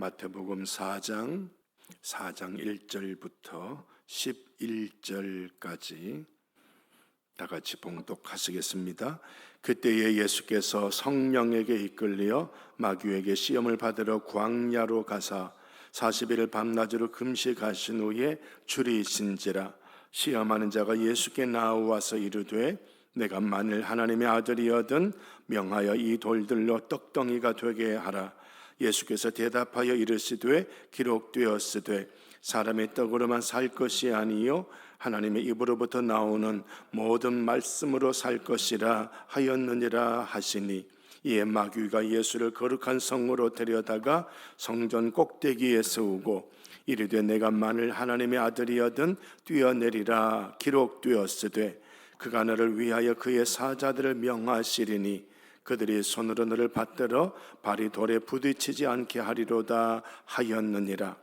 마태복음 4장 1절부터 11절까지 다 같이 봉독하시겠습니다. 그때에 예수께서 성령에게 이끌려 마귀에게 시험을 받으러 광야로 가사 40일 밤낮으로 금식하신 후에 줄이신지라. 시험하는 자가 예수께 나와서 이르되 내가 만일 하나님의 아들이거든 명하여 이 돌들로 떡덩이가 되게 하라. 예수께서 대답하여 이르시되 기록되었으되 사람의 떡으로만 살 것이 아니요 하나님의 입으로부터 나오는 모든 말씀으로 살 것이라 하였느니라 하시니, 이에 마귀가 예수를 거룩한 성으로 데려다가 성전 꼭대기에 세우고 이르되 내가 만일 하나님의 아들이거든 뛰어내리라. 기록되었으되 그가 너를 위하여 그의 사자들을 명하시리니 그들이 손으로 너를 받들어 발이 돌에 부딪히지 않게 하리로다 하였느니라.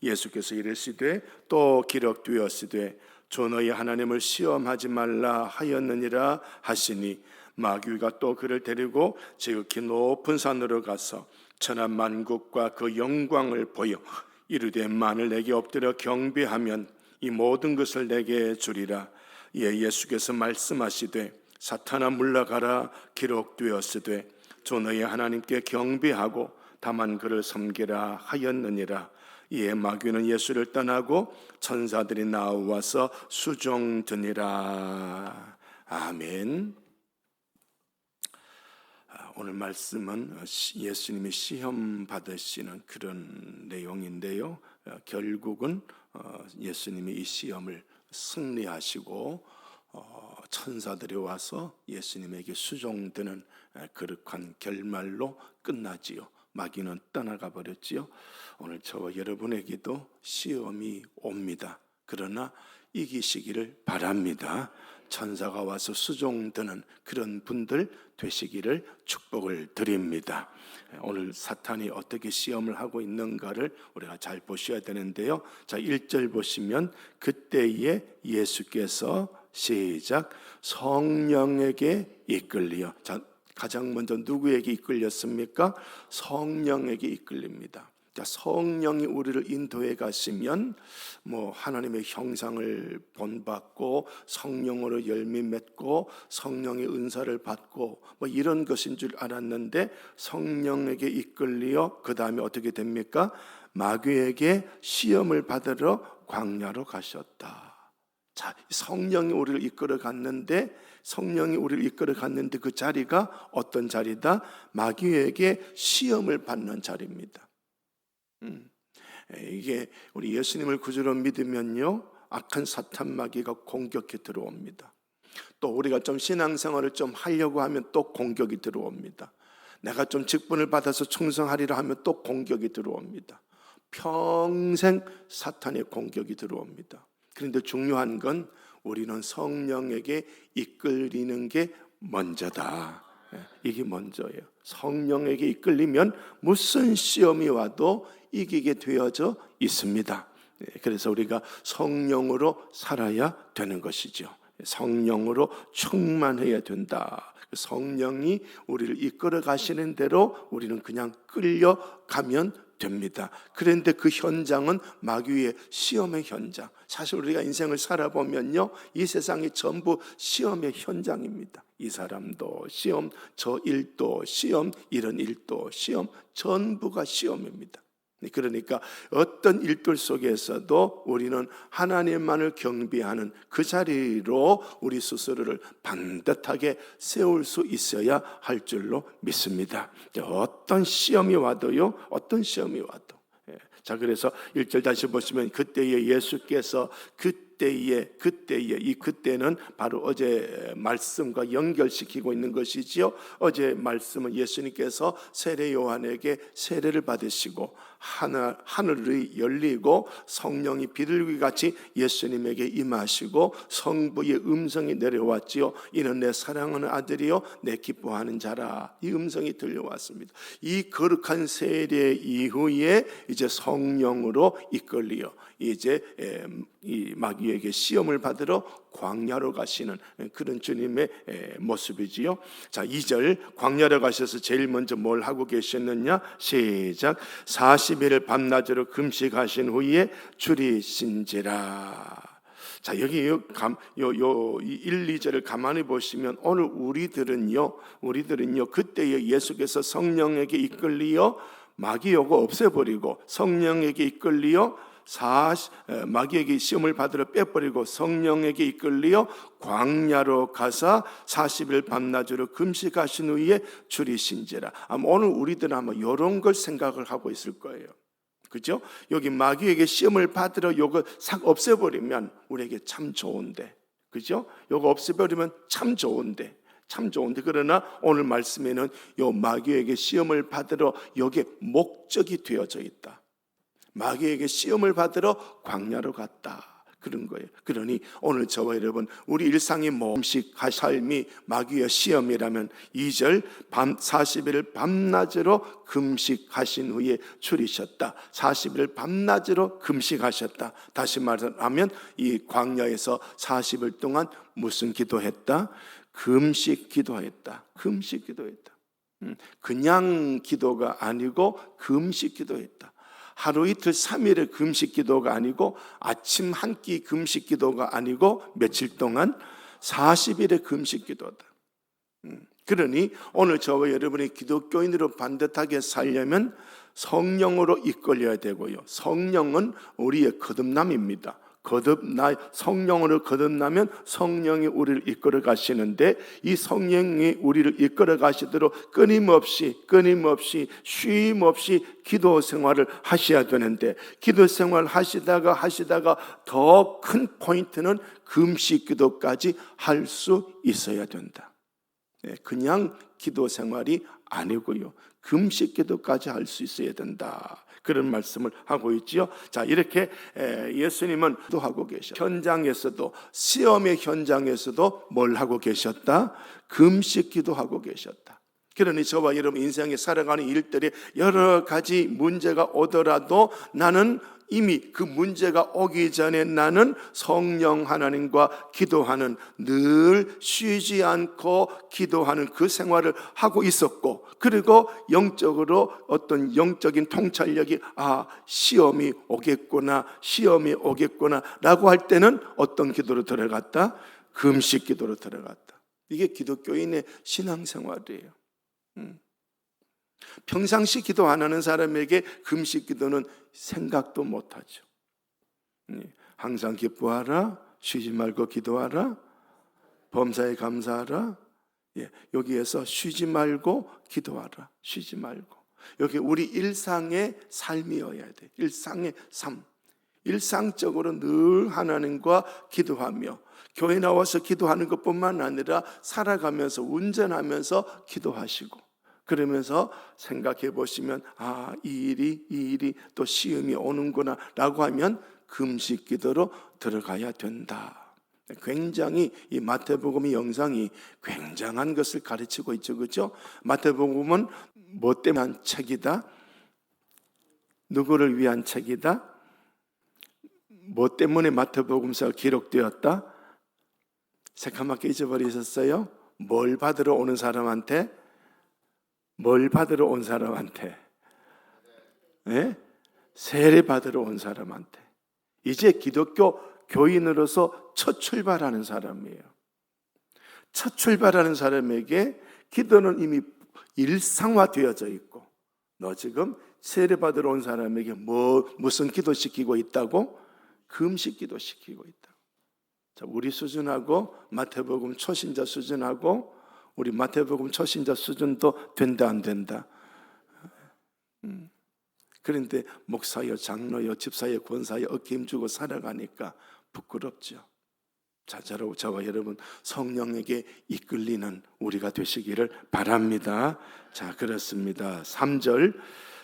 예수께서 이르시되 또 기록되었으되 주 너희 하나님을 시험하지 말라 하였느니라 하시니, 마귀가 또 그를 데리고 지극히 높은 산으로 가서 천하 만국과 그 영광을 보여 이르되 만일 내게 엎드려 경배하면 이 모든 것을 내게 주리라. 이에 예수께서 말씀하시되 사탄아 물러가라. 기록되었으되 주 너희 하나님께 경배하고 다만 그를 섬기라 하였느니라. 이에 마귀는 예수를 떠나고 천사들이 나와서 수종드니라. 아멘. 오늘 말씀은 예수님이 시험 받으시는 그런 내용인데요, 결국은 예수님이 이 시험을 승리하시고 천사들이 와서 예수님에게 수종드는 거룩한 결말로 끝나지요. 마귀는 떠나가 버렸지요. 오늘 저와 여러분에게도 시험이 옵니다. 그러나 이기시기를 바랍니다. 천사가 와서 수종드는 그런 분들 되시기를 축복을 드립니다. 오늘 사탄이 어떻게 시험을 하고 있는가를 우리가 잘 보셔야 되는데요. 자, 1절 보시면 그때에 예수께서 시작 성령에게 이끌리어. 자, 가장 먼저 누구에게 이끌렸습니까? 성령에게 이끌립니다. 성령이 우리를 인도해 가시면 하나님의 형상을 본받고 성령으로 열매 맺고 성령의 은사를 받고 이런 것인 줄 알았는데, 성령에게 이끌려 그 다음에 어떻게 됩니까? 마귀에게 시험을 받으러 광야로 가셨다. 자, 성령이 우리를 이끌어 갔는데 그 자리가 어떤 자리다? 마귀에게 시험을 받는 자리입니다. 이게 우리 예수님을 구주로 믿으면요, 악한 사탄 마귀가 공격해 들어옵니다. 또 우리가 좀 신앙생활을 좀 하려고 하면 또 공격이 들어옵니다. 내가 좀 직분을 받아서 충성하리라 하면 또 공격이 들어옵니다. 평생 사탄의 공격이 들어옵니다. 그런데 중요한 건 우리는 성령에게 이끌리는 게 먼저다. 이게 먼저예요. 성령에게 이끌리면 무슨 시험이 와도 이기게 되어져 있습니다. 그래서 우리가 성령으로 살아야 되는 것이죠. 성령으로 충만해야 된다. 성령이 우리를 이끌어 가시는 대로 우리는 그냥 끌려가면 됩니다. 그런데 그 현장은 마귀의 시험의 현장. 사실 우리가 인생을 살아보면요, 이 세상이 전부 시험의 현장입니다. 이 사람도 시험, 저 일도 시험, 이런 일도 시험, 전부가 시험입니다. 그러니까 어떤 일들 속에서도 우리는 하나님만을 경배하는 그 자리로 우리 스스로를 반듯하게 세울 수 있어야 할 줄로 믿습니다. 어떤 시험이 와도요, 자, 그래서 1절 다시 보시면 그때에 예수께서 이 그때는 바로 어제 말씀과 연결시키고 있는 것이지요. 어제 말씀은 예수님께서 세례 요한에게 세례를 받으시고 하늘이 열리고 성령이 비둘기같이 예수님에게 임하시고 성부의 음성이 내려왔지요. 이는 내 사랑하는 아들이요 내 기뻐하는 자라. 이 음성이 들려왔습니다. 이 거룩한 세례 이후에 이제 성령으로 이끌리어 이제 이 마귀에게 시험을 받으러 광야로 가시는 그런 주님의 모습이지요. 자, 2절 광야로 가셔서 제일 먼저 뭘 하고 계셨느냐? 시작. 40일 밤낮으로 금식하신 후에 줄이신지라. 자, 여기 1, 2절을 가만히 보시면 오늘 우리들은요 그때에 예수께서 성령에게 이끌리어 마귀 요구 없애버리고 성령에게 이끌리어 마귀에게 시험을 받으러 빼버리고 성령에게 이끌리어 광야로 가사 40일 밤낮으로 금식하신 후에 줄이신지라. 아마 오늘 우리들은 아마 이런 걸 생각을 하고 있을 거예요. 그죠? 여기 마귀에게 시험을 받으러 요거 싹 없애버리면 우리에게 참 좋은데, 그죠? 요거 없애버리면 참 좋은데 그러나 오늘 말씀에는 요 마귀에게 시험을 받으러 여기에 목적이 되어져 있다. 마귀에게 시험을 받으러 광야로 갔다, 그런 거예요. 그러니 오늘 저와 여러분 우리 일상의 몸식 삶이 마귀의 시험이라면 2절 40일 밤낮으로 금식하신 후에 줄이셨다. 40일 밤낮으로 금식하셨다. 다시 말하면 이 광야에서 40일 동안 무슨 기도했다? 금식 기도했다. 금식 기도했다. 그냥 기도가 아니고 금식 기도했다. 하루 이틀 3일의 금식 기도가 아니고 아침 한 끼 금식 기도가 아니고 며칠 동안 40일의 금식 기도다. 그러니 오늘 저와 여러분이 기독교인으로 반듯하게 살려면 성령으로 이끌려야 되고요. 성령은 우리의 거듭남입니다. 성령으로 거듭나면 성령이 우리를 이끌어 가시는데 이 성령이 우리를 이끌어 가시도록 끊임없이 쉼 없이 기도 생활을 하셔야 되는데 기도 생활 하시다가 더 큰 포인트는 금식 기도까지 할 수 있어야 된다. 그냥 기도 생활이 아니고요. 금식 기도까지 할 수 있어야 된다. 그런 말씀을 하고 있지요. 자, 이렇게 예수님은 기도하고 계셨다. 현장에서도 시험의 현장에서도 뭘 하고 계셨다? 금식 기도하고 계셨다. 그러니 저와 여러분 인생에 살아가는 일들이 여러 가지 문제가 오더라도 나는 이미 그 문제가 오기 전에 나는 성령 하나님과 기도하는, 늘 쉬지 않고 기도하는 그 생활을 하고 있었고, 그리고 영적으로 어떤 영적인 통찰력이 시험이 오겠구나 라고 할 때는 어떤 기도로 들어갔다? 금식 기도로 들어갔다. 이게 기독교인의 신앙생활이에요. 평상시 기도 안 하는 사람에게 금식 기도는 생각도 못하죠. 항상 기뻐하라, 쉬지 말고 기도하라, 범사에 감사하라. 여기에서 쉬지 말고 기도하라, 쉬지 말고. 여기 우리 일상의 삶이어야 돼. 일상의 삶. 일상적으로 늘 하나님과 기도하며 교회 나와서 기도하는 것뿐만 아니라 살아가면서 운전하면서 기도하시고, 그러면서 생각해 보시면 이 일이 또 시험이 오는구나 라고 하면 금식 기도로 들어가야 된다. 굉장히 이 마태복음의 영상이 굉장한 것을 가르치고 있죠. 그렇죠? 마태복음은 뭐 때문에 한 책이다? 누구를 위한 책이다? 뭐 때문에 마태복음서가 기록되었다? 새카맣게 잊어버리셨어요? 뭘 받으러 오는 사람한테? 뭘 받으러 온 사람한테? 세례 받으러 온 사람한테. 이제 기독교 교인으로서 첫 출발하는 사람이에요. 첫 출발하는 사람에게 기도는 이미 일상화되어져 있고, 너 지금 세례 받으러 온 사람에게 무슨 기도 시키고 있다고? 금식 기도 시키고 있다고. 자, 우리 수준하고 마태복음 초신자 수준하고 우리 마태복음 초신자 수준도 된다 안 된다? 그런데 목사여 장로여 집사여 권사여 어깨 힘주고 살아가니까 부끄럽죠. 자, 저와 여러분 성령에게 이끌리는 우리가 되시기를 바랍니다. 자, 그렇습니다. 3절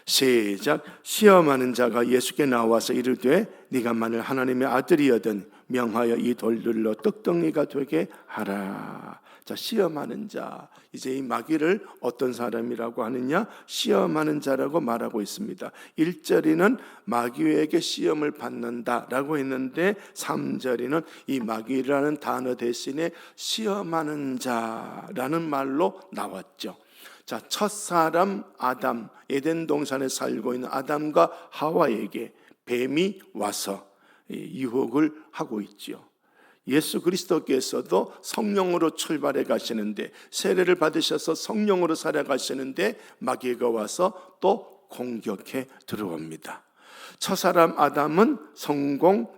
시작. 시험하는 자가 예수께 나와서 이르되 네가 만일 하나님의 아들이여든 명하여 이 돌들로 떡덩이가 되게 하라. 자, 시험하는 자. 이제 이 마귀를 어떤 사람이라고 하느냐? 시험하는 자라고 말하고 있습니다. 1절에는 마귀에게 시험을 받는다라고 했는데 3절에는 이 마귀라는 단어 대신에 시험하는 자라는 말로 나왔죠. 자, 첫사람 아담, 에덴 동산에 살고 있는 아담과 하와에게 뱀이 와서 유혹을 하고 있죠. 예수 그리스도께서도 성령으로 출발해 가시는데, 세례를 받으셔서 성령으로 살아가시는데 마귀가 와서 또 공격해 들어옵니다. 첫사람 아담은 성공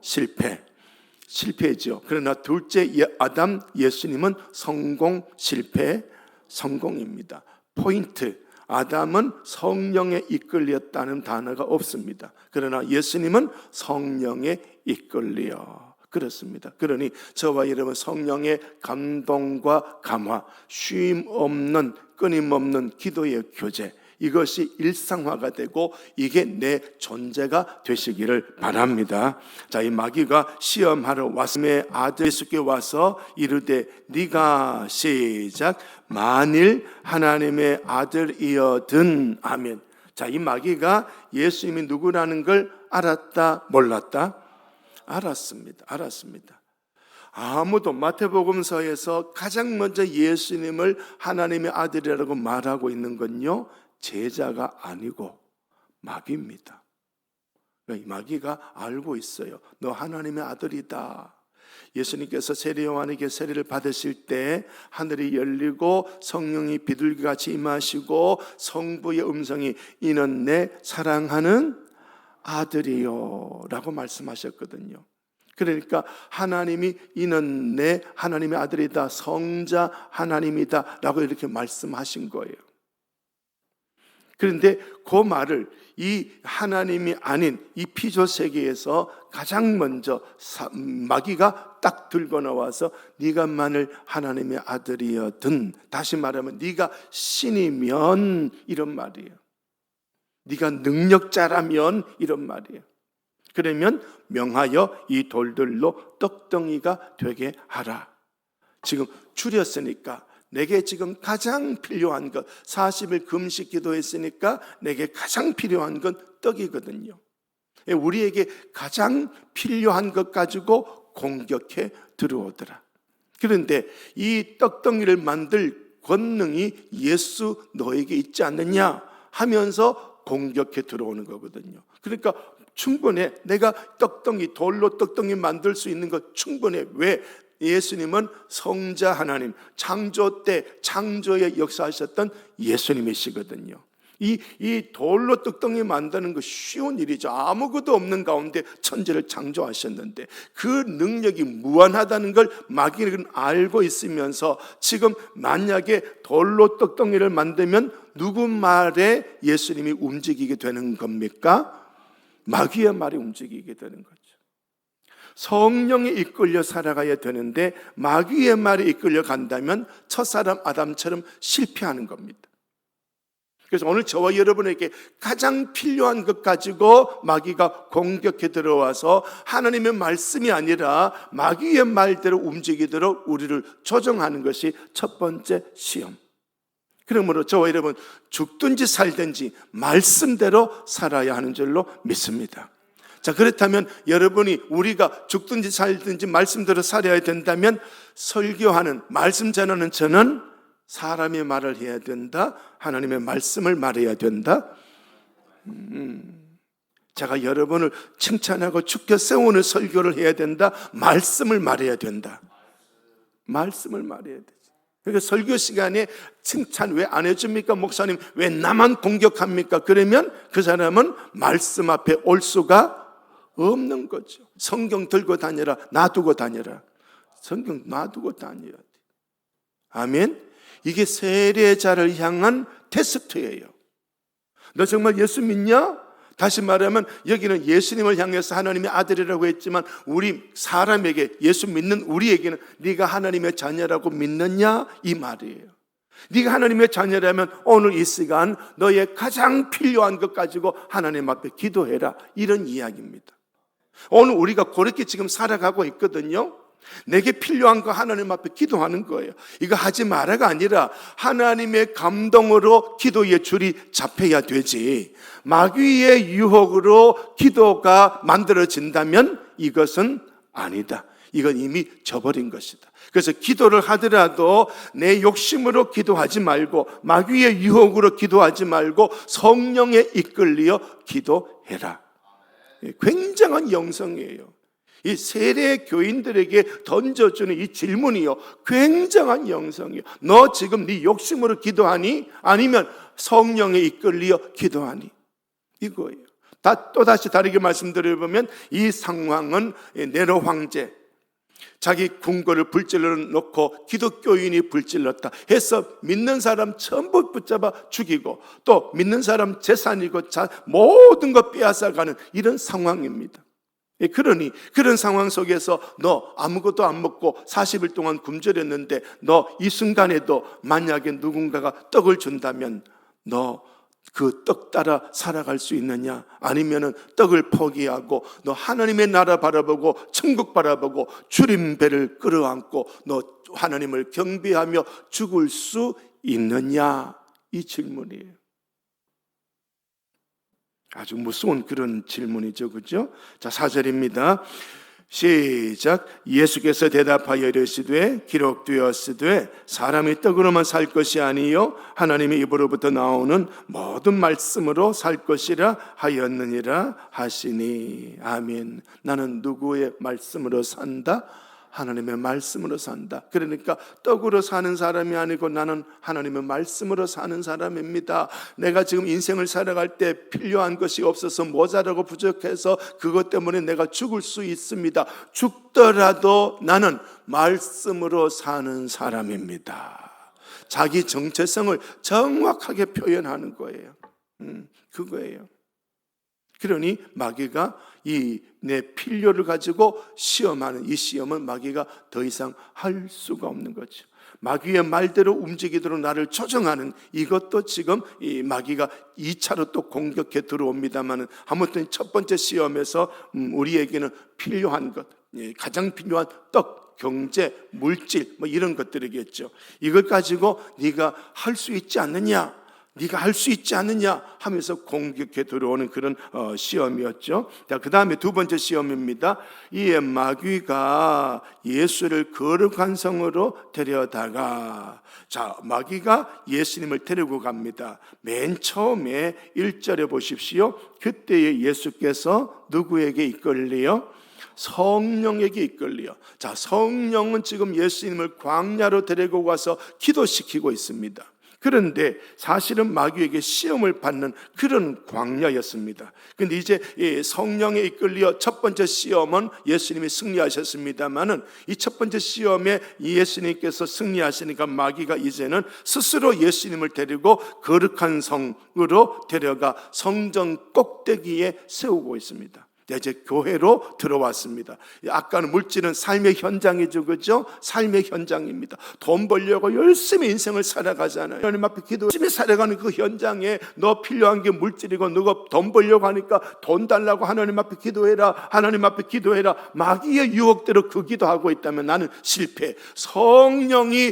실패죠. 그러나 둘째 아담 예수님은 성공 실패 성공입니다. 포인트, 아담은 성령에 이끌렸다는 단어가 없습니다. 그러나 예수님은 성령에 이끌려. 그렇습니다. 그러니 저와 여러분 성령의 감동과 감화, 쉼 없는 끊임없는 기도의 교제, 이것이 일상화가 되고 이게 내 존재가 되시기를 바랍니다. 자, 이 마귀가 시험하러 왔음에 아들 예수께 와서 이르되 네가 시작 만일 하나님의 아들이어든 아멘. 자, 이 마귀가 예수님이 누구라는 걸 알았다 몰랐다? 알았습니다. 아무도 마태복음서에서 가장 먼저 예수님을 하나님의 아들이라고 말하고 있는 건요, 제자가 아니고 마귀입니다. 이 마귀가 알고 있어요. 너 하나님의 아들이다. 예수님께서 세례 요한에게 세례를 받으실 때 하늘이 열리고 성령이 비둘기같이 임하시고 성부의 음성이 이는 내 사랑하는 아들이요 라고 말씀하셨거든요. 그러니까 하나님이 이는 내 하나님의 아들이다, 성자 하나님이다 라고 이렇게 말씀하신 거예요. 그런데 그 말을 이 하나님이 아닌 이 피조 세계에서 가장 먼저 마귀가 딱 들고 나와서 네가 만일 하나님의 아들이어든, 다시 말하면 네가 신이면 이런 말이에요. 네가 능력자라면 이런 말이에요. 그러면 명하여 이 돌들로 떡덩이가 되게 하라. 지금 줄였으니까 내게 지금 가장 필요한 것, 40일 금식 기도했으니까 내게 가장 필요한 건 떡이거든요. 우리에게 가장 필요한 것 가지고 공격해 들어오더라. 그런데 이 떡덩이를 만들 권능이 예수 너에게 있지 않느냐 하면서 공격해 들어오는 거거든요. 그러니까 충분해. 내가 떡덩이, 돌로 떡덩이 만들 수 있는 것 충분해. 왜? 예수님은 성자 하나님, 창조 때 창조에 역사하셨던 예수님이시거든요. 이 돌로 떡덩이 만드는 거 쉬운 일이죠. 아무것도 없는 가운데 천지를 창조하셨는데 그 능력이 무한하다는 걸 마귀는 알고 있으면서 지금 만약에 돌로 떡덩이를 만들면 누구 말에 예수님이 움직이게 되는 겁니까? 마귀의 말이 움직이게 되는 거죠. 성령에 이끌려 살아가야 되는데 마귀의 말에 이끌려 간다면 첫사람 아담처럼 실패하는 겁니다. 그래서 오늘 저와 여러분에게 가장 필요한 것 가지고 마귀가 공격해 들어와서 하나님의 말씀이 아니라 마귀의 말대로 움직이도록 우리를 조정하는 것이 첫 번째 시험. 그러므로 저와 여러분 죽든지 살든지 말씀대로 살아야 하는 줄로 믿습니다. 자, 그렇다면 여러분이 우리가 죽든지 살든지 말씀대로 살아야 된다면 설교하는, 말씀 전하는 저는 사람의 말을 해야 된다? 하나님의 말씀을 말해야 된다? 제가 여러분을 칭찬하고 축켜 세우는 설교를 해야 된다? 말씀을 말해야 된다? 말씀을 말해야 되지. 그러니까 설교 시간에 칭찬 왜 안 해줍니까? 목사님 왜 나만 공격합니까? 그러면 그 사람은 말씀 앞에 올 수가 없는 거죠. 성경 들고 다녀라, 놔두고 다녀라. 성경 놔두고 다녀야 돼. 아멘. 이게 세례자를 향한 테스트예요. 너 정말 예수 믿냐? 다시 말하면 여기는 예수님을 향해서 하나님의 아들이라고 했지만 우리 사람에게, 예수 믿는 우리에게는 네가 하나님의 자녀라고 믿느냐? 이 말이에요. 네가 하나님의 자녀라면 오늘 이 시간 너의 가장 필요한 것 가지고 하나님 앞에 기도해라, 이런 이야기입니다. 오늘 우리가 그렇게 지금 살아가고 있거든요. 내게 필요한 거 하나님 앞에 기도하는 거예요. 이거 하지 마라가 아니라 하나님의 감동으로 기도의 줄이 잡혀야 되지. 마귀의 유혹으로 기도가 만들어진다면 이것은 아니다. 이건 이미 져버린 것이다. 그래서 기도를 하더라도 내 욕심으로 기도하지 말고 마귀의 유혹으로 기도하지 말고 성령에 이끌려 기도해라. 굉장한 영성이에요. 이 세례 교인들에게 던져주는 이 질문이요, 굉장한 영성이요. 너 지금 네 욕심으로 기도하니? 아니면 성령에 이끌려 기도하니? 이거예요. 또다시 다르게 말씀드려보면 이 상황은 네로 황제, 자기 궁궐을 불질러 놓고 기독교인이 불질렀다 해서 믿는 사람 전부 붙잡아 죽이고 또 믿는 사람 재산이고 모든 것 빼앗아가는 이런 상황입니다. 그러니 그런 상황 속에서 너 아무것도 안 먹고 40일 동안 굶주렸는데 너 이 순간에도 만약에 누군가가 떡을 준다면 너 그 떡 따라 살아갈 수 있느냐? 아니면은 떡을 포기하고 너 하나님의 나라 바라보고 천국 바라보고 주림배를 끌어안고 너 하나님을 경배하며 죽을 수 있느냐? 이 질문이에요. 아주 무서운 그런 질문이죠, 그죠? 자, 4절입니다. 시작. 예수께서 대답하여 이르시되 기록되었으되 사람이 떡으로만 살 것이 아니요 하나님의 입으로부터 나오는 모든 말씀으로 살 것이라 하였느니라 하시니. 아멘. 나는 누구의 말씀으로 산다? 하나님의 말씀으로 산다. 그러니까 떡으로 사는 사람이 아니고 나는 하나님의 말씀으로 사는 사람입니다. 내가 지금 인생을 살아갈 때 필요한 것이 없어서 모자라고 부족해서 그것 때문에 내가 죽을 수 있습니다. 죽더라도 나는 말씀으로 사는 사람입니다. 자기 정체성을 정확하게 표현하는 거예요. 그거예요. 그러니 마귀가 이 내 필요를 가지고 시험하는 이 시험은 마귀가 더 이상 할 수가 없는 거죠. 마귀의 말대로 움직이도록 나를 조정하는 이것도 지금 이 마귀가 2차로 또 공격해 들어옵니다만 아무튼 첫 번째 시험에서 우리에게는 필요한 것, 가장 필요한 떡, 경제, 물질 뭐 이런 것들이겠죠. 이걸 가지고 네가 할 수 있지 않느냐, 네가 할 수 있지 않느냐 하면서 공격해 들어오는 그런 시험이었죠. 자, 그 다음에 두 번째 시험입니다. 이에 마귀가 예수를 거룩한 성으로 데려다가, 자, 마귀가 예수님을 데리고 갑니다. 맨 처음에 1절에 보십시오. 그때에 예수께서 누구에게 이끌리요? 성령에게 이끌리요. 자, 성령은 지금 예수님을 광야로 데리고 가서 기도시키고 있습니다. 그런데 사실은 마귀에게 시험을 받는 그런 광야였습니다. 그런데 이제 성령에 이끌려 첫 번째 시험은 예수님이 승리하셨습니다만은 이 첫 번째 시험에 예수님께서 승리하시니까 마귀가 이제는 스스로 예수님을 데리고 거룩한 성으로 데려가 성전 꼭대기에 세우고 있습니다. 이제 교회로 들어왔습니다. 아까는 물질은 삶의 현장이죠, 그죠? 삶의 현장입니다. 돈 벌려고 열심히 인생을 살아가잖아요. 하나님 앞에 기도 열심히 살아가는 그 현장에 너 필요한 게 물질이고 너가 돈 벌려고 하니까 돈 달라고 하나님 앞에 기도해라, 하나님 앞에 기도해라. 마귀의 유혹대로 그 기도하고 있다면 나는 실패. 성령이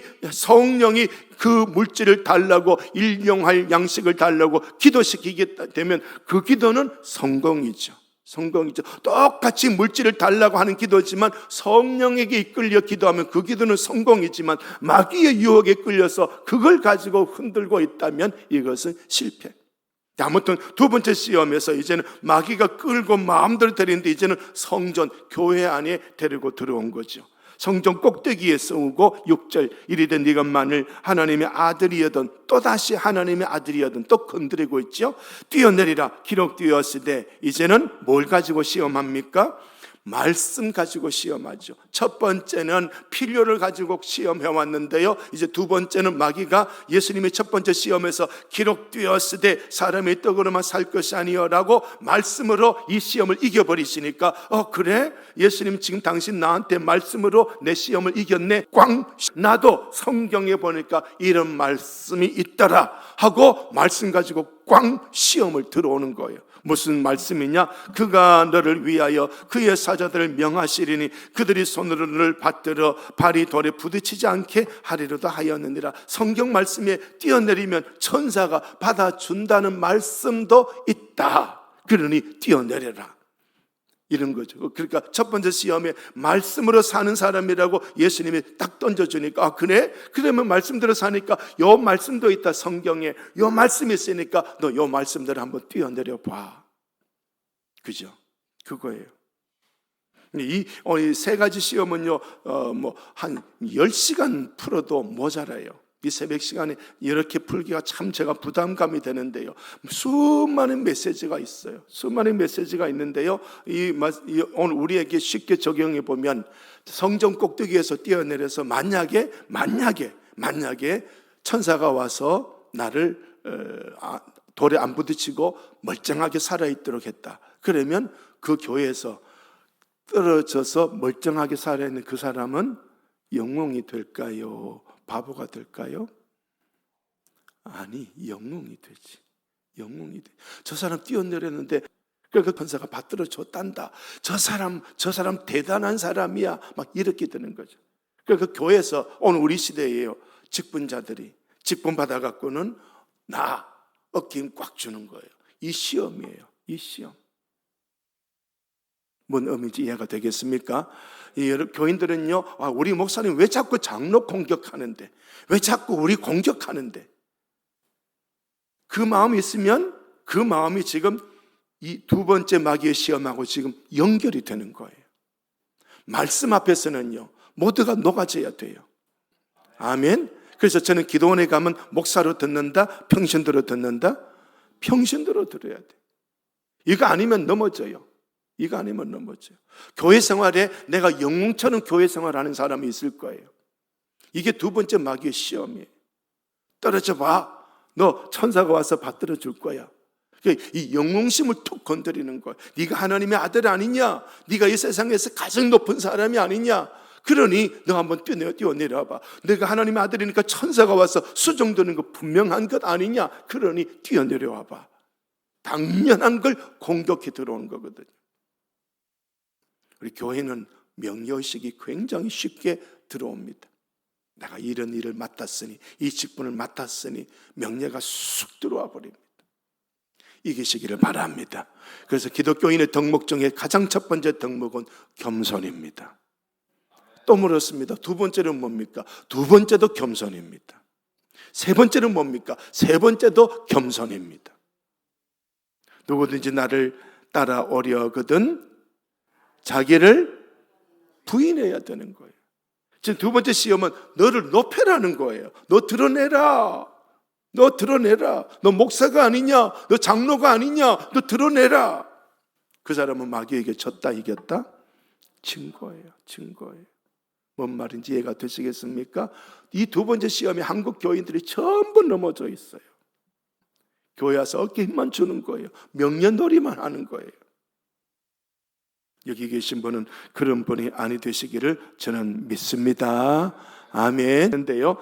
그 물질을 달라고, 일용할 양식을 달라고 기도시키게 되면 그 기도는 성공이죠. 똑같이 물질을 달라고 하는 기도지만 성령에게 이끌려 기도하면 그 기도는 성공이지만 마귀의 유혹에 끌려서 그걸 가지고 흔들고 있다면 이것은 실패. 아무튼 두 번째 시험에서 이제는 마귀가 끌고 마음대로 데리는데 이제는 성전, 교회 안에 데리고 들어온 거죠. 성전 꼭대기에 세우고 6절 이르되 네가 만일 하나님의 아들이여든, 또다시 하나님의 아들이여든 또 건드리고 있죠. 뛰어내리라 기록되었으되. 이제는 뭘 가지고 시험합니까? 말씀 가지고 시험하죠. 첫 번째는 필요를 가지고 시험해 왔는데요, 이제 두 번째는 마귀가 예수님의 첫 번째 시험에서 기록되었으되 사람의 떡으로만 살 것이 아니여라고 말씀으로 이 시험을 이겨버리시니까 그래? 예수님 지금 당신 나한테 말씀으로 내 시험을 이겼네. 나도 성경에 보니까 이런 말씀이 있더라 하고 말씀 가지고 시험을 들어오는 거예요. 무슨 말씀이냐? 그가 너를 위하여 그의 사자들을 명하시리니 그들이 손으로 너를 받들어 발이 돌에 부딪히지 않게 하리로다 하였느니라. 성경 말씀에 뛰어내리면 천사가 받아준다는 말씀도 있다. 그러니 뛰어내려라, 이런 거죠. 그러니까 첫 번째 시험에 말씀으로 사는 사람이라고 예수님이 딱 던져주니까, 아 그래? 그러면 말씀대로 사니까 요 말씀도 있다. 성경에 요 말씀이 있으니까 너 요 말씀대로 한번 뛰어내려 봐. 그죠? 그거예요. 이 세 가지 시험은요, 한 10시간 풀어도 모자라요. 이 새벽 시간에 이렇게 풀기가 참 제가 부담감이 되는데요. 수많은 메시지가 있어요. 수많은 메시지가 있는데요. 오늘 우리에게 쉽게 적용해 보면, 성전 꼭대기에서 뛰어내려서 만약에 천사가 와서 나를 돌에 안 부딪히고 멀쩡하게 살아있도록 했다. 그러면 그 교회에서 떨어져서 멀쩡하게 살아있는 그 사람은 영웅이 될까요? 바보가 될까요? 아니, 영웅이 되지. 영웅이 돼. 저 사람 뛰어내렸는데 그 천사가 받들어 줬단다. 저 사람 대단한 사람이야. 막 이렇게 되는 거죠. 그러니까 그 교회에서 오늘 우리 시대에요, 직분자들이 직분 받아갖고는 어깨 힘 꽉 주는 거예요. 이 시험이에요. 이 시험. 뭔 의미인지 이해가 되겠습니까? 교인들은요, 우리 목사님 왜 자꾸 장로 공격하는데, 왜 자꾸 우리 공격하는데, 그 마음이 있으면 그 마음이 지금 이 두 번째 마귀의 시험하고 지금 연결이 되는 거예요. 말씀 앞에서는요, 모두가 녹아져야 돼요. 아멘. 그래서 저는 기도원에 가면 목사로 듣는다, 평신도로 듣는다? 평신도로 들어야 돼. 이거 아니면 넘어져요. 이거 아니면 넘어져요. 교회 생활에 내가 영웅처럼 교회 생활하는 사람이 있을 거예요. 이게 두 번째 마귀의 시험이에요. 떨어져 봐. 너 천사가 와서 받들어 줄 거야. 이 영웅심을 툭 건드리는 거야. 네가 하나님의 아들 아니냐? 네가 이 세상에서 가장 높은 사람이 아니냐? 그러니 너 한번 뛰어내려 봐. 내가 하나님의 아들이니까 천사가 와서 수종드는 거 분명한 것 아니냐? 그러니 뛰어내려 봐. 당연한 걸 공격해 들어오는 거거든요. 우리 교회는 명예의식이 굉장히 쉽게 들어옵니다. 내가 이런 일을 맡았으니, 이 직분을 맡았으니 명예가 쑥 들어와 버립니다. 이기시기를 바랍니다. 그래서 기독교인의 덕목 중에 가장 첫 번째 덕목은 겸손입니다. 또 물었습니다. 두 번째는 뭡니까? 두 번째도 겸손입니다. 세 번째는 뭡니까? 세 번째도 겸손입니다. 누구든지 나를 따라오려거든 자기를 부인해야 되는 거예요. 지금 두 번째 시험은 너를 높여라는 거예요. 너 드러내라. 너 드러내라. 너 목사가 아니냐? 너 장로가 아니냐? 너 드러내라. 그 사람은 마귀에게 졌다 이겼다? 진 거예요. 진 거예요. 뭔 말인지 이해가 되시겠습니까? 이 두 번째 시험에 한국 교인들이 전부 넘어져 있어요. 교회 와서 어깨 힘만 주는 거예요. 명예놀이만 하는 거예요. 여기 계신 분은 그런 분이 아니 되시기를 저는 믿습니다. 아멘. 근데요,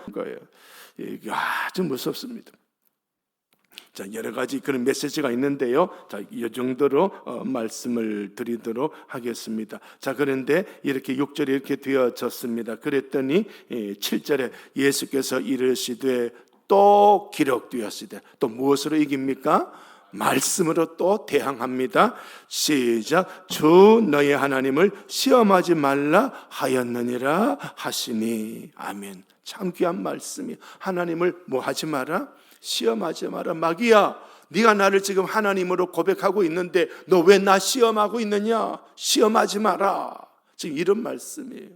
이게 아주 무섭습니다. 자, 여러 가지 그런 메시지가 있는데요. 자, 이 정도로 말씀을 드리도록 하겠습니다. 자, 그런데 이렇게 6절에 이렇게 되어졌습니다. 그랬더니 7절에 예수께서 이르시되 또 기록되었으되, 또 무엇으로 이깁니까? 말씀으로 또 대항합니다. 시작. 주 너의 하나님을 시험하지 말라 하였느니라 하시니. 아멘. 참 귀한 말씀이. 하나님을 뭐 하지 마라? 시험하지 마라. 마귀야, 네가 나를 지금 하나님으로 고백하고 있는데 너 왜 나 시험하고 있느냐? 시험하지 마라. 지금 이런 말씀이에요.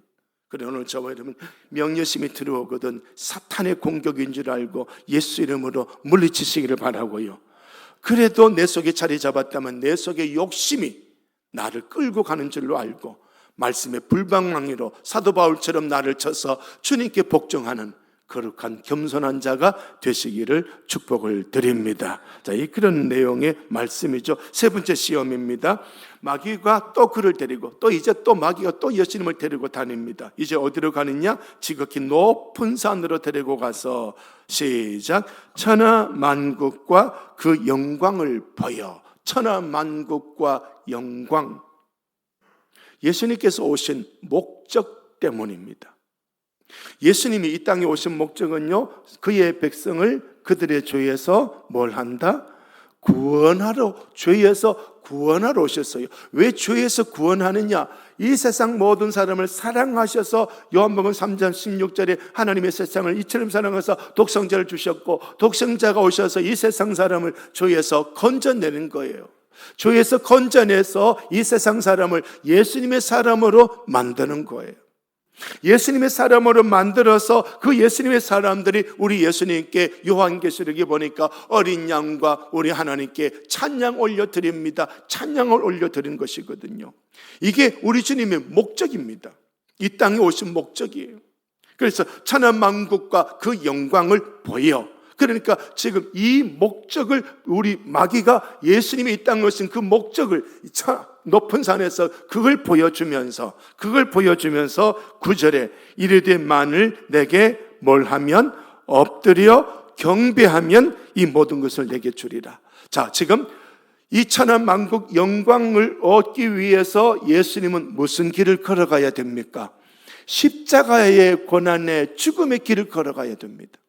그래, 오늘 저와 여러분 명예심이 들어오거든 사탄의 공격인 줄 알고 예수 이름으로 물리치시기를 바라고요. 그래도 내 속에 자리 잡았다면 내 속에 욕심이 나를 끌고 가는 줄로 알고 말씀의 불방망이로 사도 바울처럼 나를 쳐서 주님께 복종하는 거룩한 겸손한 자가 되시기를 축복을 드립니다. 자, 그런 내용의 말씀이죠. 세 번째 시험입니다. 마귀가 또 그를 데리고 이제 마귀가 또 예수님을 데리고 다닙니다. 이제 어디로 가느냐? 지극히 높은 산으로 데리고 가서 시작. 천하 만국과 그 영광을 보여 천하 만국과 영광, 예수님께서 오신 목적 때문입니다. 예수님이 이 땅에 오신 목적은요, 그의 백성을 그들의 죄에서 뭘 한다? 구원하러, 죄에서 구원하러 오셨어요. 왜 죄에서 구원하느냐? 이 세상 모든 사람을 사랑하셔서 요한복음 3장 16절에 하나님의 세상을 이처럼 사랑하셔서 독생자를 주셨고, 독생자가 오셔서 이 세상 사람을 죄에서 건져내는 거예요. 죄에서 건져내서 이 세상 사람을 예수님의 사람으로 만드는 거예요. 예수님의 사람으로 만들어서 그 예수님의 사람들이 우리 예수님께 요한계시록에 보니까 어린 양과 우리 하나님께 찬양 올려드립니다. 찬양을 올려드린 것이거든요. 이게 우리 주님의 목적입니다. 이 땅에 오신 목적이에요. 그래서 천하만국과 그 영광을 보여, 그러니까 지금 이 목적을 우리 마귀가 예수님이 이 땅에 오신 그 목적을 높은 산에서 그걸 보여주면서 9절에 이르되 만일 내게 뭘 하면 엎드려 경배하면 이 모든 것을 내게 주리라. 자, 지금 이 천하만국 영광을 얻기 위해서 예수님은 무슨 길을 걸어가야 됩니까? 십자가의 고난의 죽음의 길을 걸어가야 됩니다.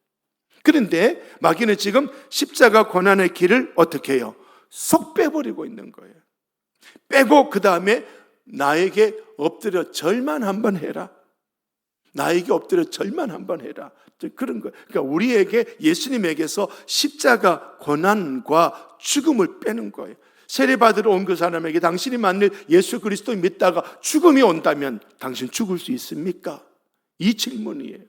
그런데 마귀는 지금 십자가 고난의 길을 어떻게 해요? 쏙 빼버리고 있는 거예요. 빼고 그 다음에 나에게 엎드려 절만 한번 해라. 나에게 엎드려 절만 한번 해라. 그런 거예요. 그러니까 우리에게, 예수님에게서 십자가 고난과 죽음을 빼는 거예요. 세례받으러 온 그 사람에게 당신이 만일 예수 그리스도 믿다가 죽음이 온다면 당신 죽을 수 있습니까? 이 질문이에요.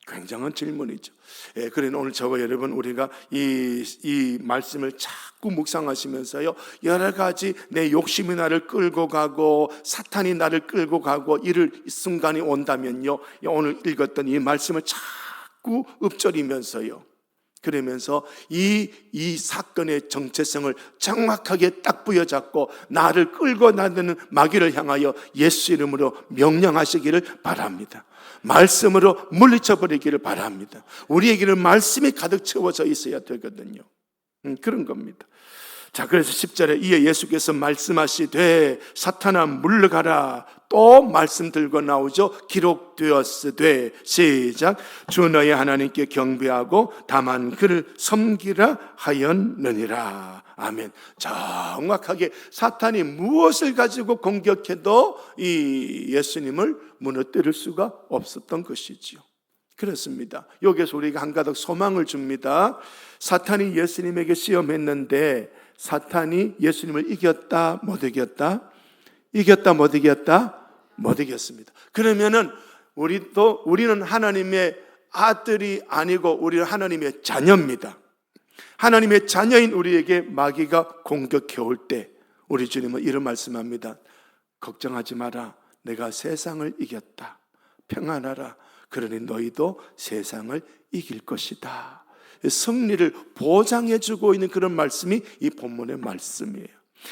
굉장한 질문이죠. 그러나 오늘 저와 여러분, 우리가 이 말씀을 자꾸 묵상하시면서요, 여러 가지 내 욕심이 나를 끌고 가고 사탄이 나를 끌고 가고 이럴 순간이 온다면요, 오늘 읽었던 이 말씀을 자꾸 읊조리면서요, 그러면서 이 사건의 정체성을 정확하게 딱 부여잡고 나를 끌고 나가는 마귀를 향하여 예수 이름으로 명령하시기를 바랍니다. 말씀으로 물리쳐버리기를 바랍니다. 우리에게는 말씀이 가득 채워져 있어야 되거든요. 그런 겁니다. 자, 그래서 10절에 이에 예수께서 말씀하시되 사탄아 물러가라. 또 말씀 들고 나오죠. 기록되었으되, 시작, 주 너희 하나님께 경배하고 다만 그를 섬기라 하였느니라. 아멘. 정확하게 사탄이 무엇을 가지고 공격해도 이 예수님을 무너뜨릴 수가 없었던 것이지요. 그렇습니다. 여기서 우리가 한 가닥 소망을 줍니다. 사탄이 예수님에게 시험했는데 사탄이 예수님을 이겼다, 못 이겼다? 이겼다, 못 이겼다? 못 이겼습니다. 그러면은 우리는 하나님의 아들이 아니고 우리는 하나님의 자녀입니다. 하나님의 자녀인 우리에게 마귀가 공격해 올 때 우리 주님은 이런 말씀합니다. 걱정하지 마라. 내가 세상을 이겼다. 평안하라. 그러니 너희도 세상을 이길 것이다. 승리를 보장해주고 있는 그런 말씀이 이 본문의 말씀이에요.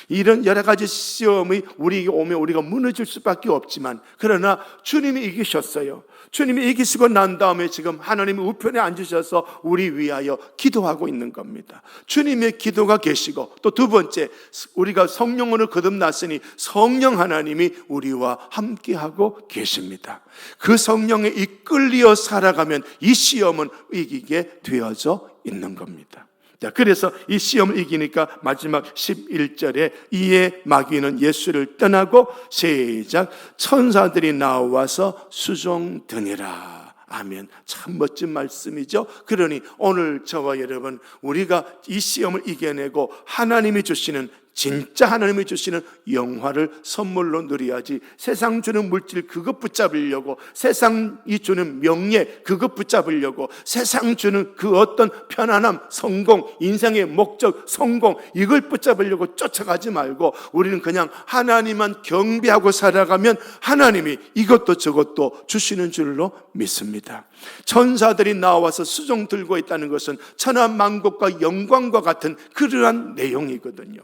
이런 여러 가지 시험이 우리에게 오면 우리가 무너질 수밖에 없지만, 그러나 주님이 이기셨어요. 주님이 이기시고 난 다음에 지금 하나님의 우편에 앉으셔서 우리 위하여 기도하고 있는 겁니다. 주님의 기도가 계시고, 또 두 번째, 우리가 성령으로 거듭났으니 성령 하나님이 우리와 함께하고 계십니다. 그 성령에 이끌려 살아가면 이 시험은 이기게 되어져 있는 겁니다. 자, 그래서 이 시험을 이기니까 마지막 11절에 이에 마귀는 예수를 떠나고, 시작, 천사들이 나와서 수종드니라. 아멘. 참 멋진 말씀이죠. 그러니 오늘 저와 여러분, 우리가 이 시험을 이겨내고 하나님이 주시는, 진짜 하나님이 주시는 영화를 선물로 누려야지, 세상 주는 물질 그것 붙잡으려고, 세상이 주는 명예 그것 붙잡으려고, 세상 주는 그 어떤 편안함, 성공, 인생의 목적, 성공, 이걸 붙잡으려고 쫓아가지 말고 우리는 그냥 하나님만 경배하고 살아가면 하나님이 이것도 저것도 주시는 줄로 믿습니다. 천사들이 나와서 수종 들고 있다는 것은 천하만국과 영광과 같은 그러한 내용이거든요.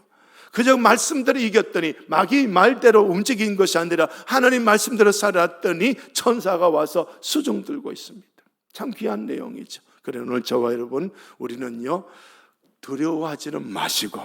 그저 말씀대로 이겼더니, 마귀 말대로 움직인 것이 아니라 하나님 말씀대로 살았더니 천사가 와서 수종 들고 있습니다. 참 귀한 내용이죠. 그래 오늘 저와 여러분, 우리는요 두려워하지는 마시고,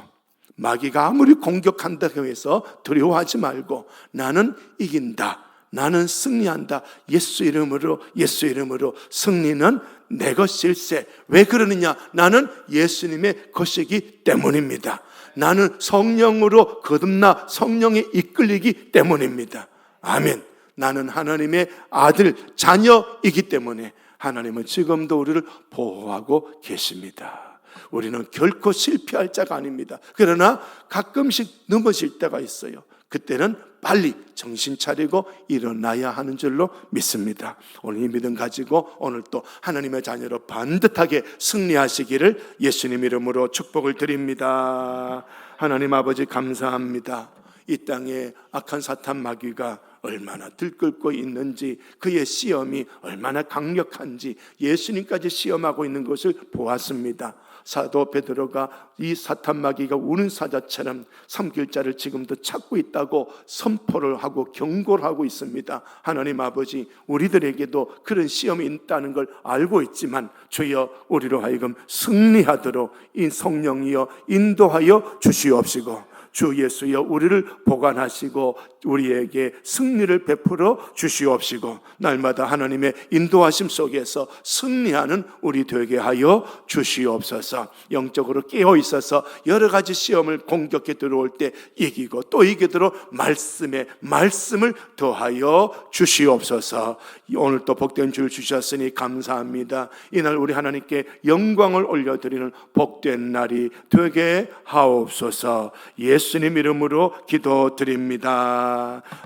마귀가 아무리 공격한다고 해서 두려워하지 말고, 나는 이긴다, 나는 승리한다, 예수 이름으로 승리는 내 것일세. 왜 그러느냐? 나는 예수님의 것이기 때문입니다. 나는 성령으로 거듭나 성령에 이끌리기 때문입니다. 아멘. 나는 하나님의 아들, 자녀이기 때문에 하나님은 지금도 우리를 보호하고 계십니다. 우리는 결코 실패할 자가 아닙니다. 그러나 가끔씩 넘어질 때가 있어요. 그때는 빨리 정신 차리고 일어나야 하는 줄로 믿습니다. 오늘 이 믿음 가지고 오늘 또 하나님의 자녀로 반듯하게 승리하시기를 예수님 이름으로 축복을 드립니다. 하나님 아버지 감사합니다. 이 땅에 악한 사탄 마귀가 얼마나 들끓고 있는지, 그의 시험이 얼마나 강력한지 예수님까지 시험하고 있는 것을 보았습니다. 사도 베드로가 이 사탄 마귀가 우는 사자처럼 삼킬 자를 지금도 찾고 있다고 선포를 하고 경고를 하고 있습니다. 하나님 아버지, 우리들에게도 그런 시험이 있다는 걸 알고 있지만 주여 우리로 하여금 승리하도록 이 성령이여 인도하여 주시옵시고, 주 예수여 우리를 보관하시고 우리에게 승리를 베풀어 주시옵시고, 날마다 하나님의 인도하심 속에서 승리하는 우리 되게 하여 주시옵소서. 영적으로 깨어 있어서 여러 가지 시험을 공격해 들어올 때 이기고 또 이기도록 말씀을 더하여 주시옵소서. 오늘 또 복된 주를 주셨으니 감사합니다. 이날 우리 하나님께 영광을 올려드리는 복된 날이 되게 하옵소서. 예수님 이름으로 기도드립니다.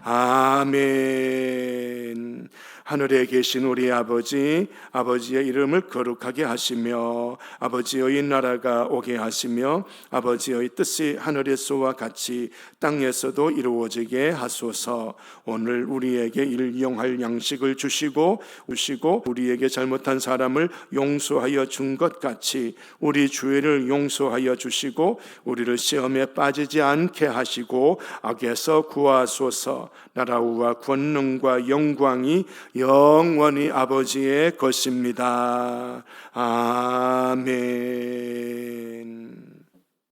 아멘. 하늘에 계신 우리 아버지의 이름을 거룩하게 하시며 아버지의 나라가 오게 하시며 아버지의 뜻이 하늘에서와 같이 땅에서도 이루어지게 하소서. 오늘 우리에게 일용할 양식을 주시고 우리에게 잘못한 사람을 용서하여 준 것 같이 우리 죄를 용서하여 주시고 우리를 시험에 빠지지 않게 하시고 악에서 구하소서. 나라와 권능과 영광이 영원히 아버지의 것입니다. 아멘.